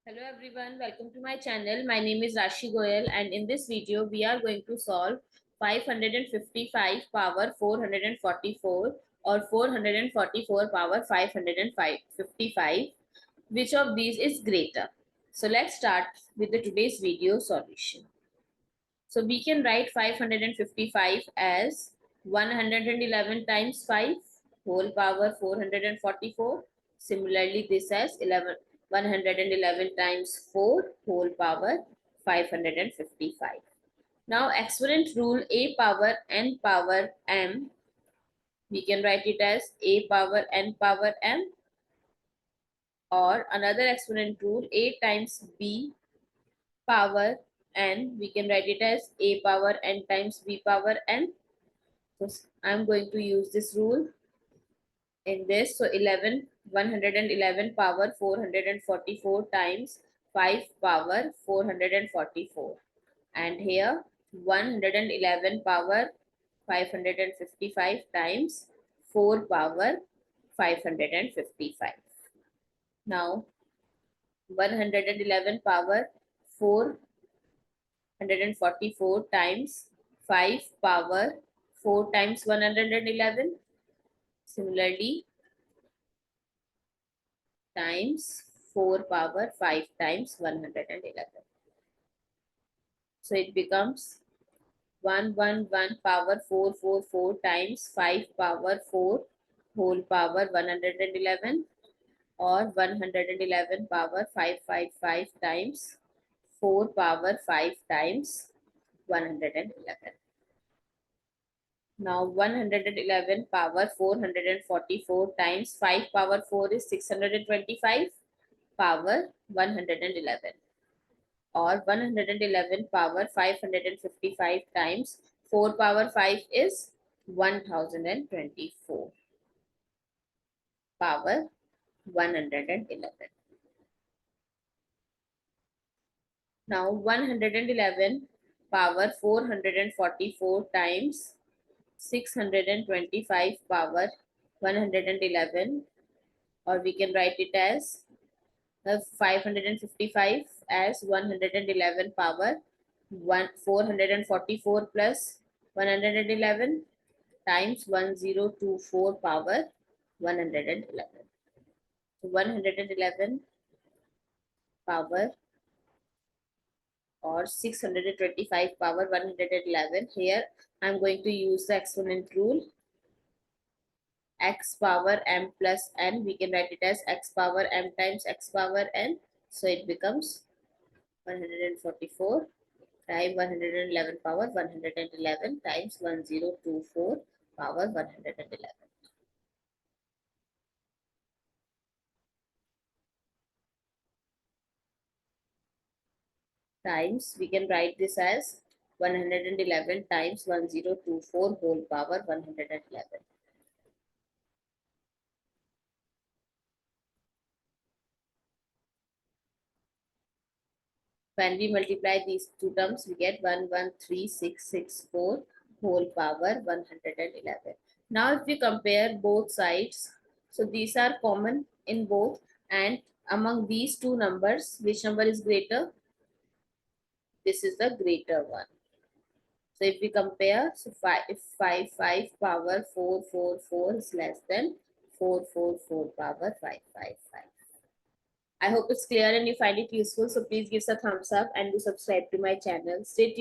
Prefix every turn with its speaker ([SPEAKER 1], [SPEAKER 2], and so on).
[SPEAKER 1] Hello everyone, welcome to my channel. My name is Rashi Goel and in this video we are going to solve 555 power 444 or 444 power 555. Which of these is greater? So let's start with the today's video solution. So we can write 555 as 111 times 5 whole power 444. Similarly, this as 111 times 4 whole power 555. Now exponent rule a power n power m. We can write it as a power n power m, or another exponent rule a times b power n. We can write it as a power n times b power n. So I'm going to use this rule in this. So 111 power 444 times 5 power 444. And here 111 power 555 times 4 power 555. Now 111 power 444 times 5 power 4 times 111. Similarly, times 4 power 5 times 111. So it becomes 111 power 444 times 5 power 4 whole power 111, or 111 power 555 times 4 power 5 times 111. Now 111 power 444 times 5 power 4 is 625 power 111, or 111 power 555 times 4 power 5 is 1024 power 111. Now 111 power 444 times 625 power 111, or we can write it as 555 as 111 power 444 plus 111 times 1024 power 111. So 111 power or 625 power 111. Here I'm going to use the exponent rule. X power m plus n, we can write it as x power m times x power n. So it becomes 144 times 111 power 111 times 1024 power 111. Times, we can write this as 111 times 1024 whole power 111. When we multiply these two terms, we get 113664 whole power 111. Now if we compare both sides, so these are common in both, and among these two numbers, which number is greater? This is the greater one. So if we compare, so if 5 power 444 is less than 444 power 555. I hope it's clear and you find it useful. So please give us a thumbs up and do subscribe to my channel. Stay tuned.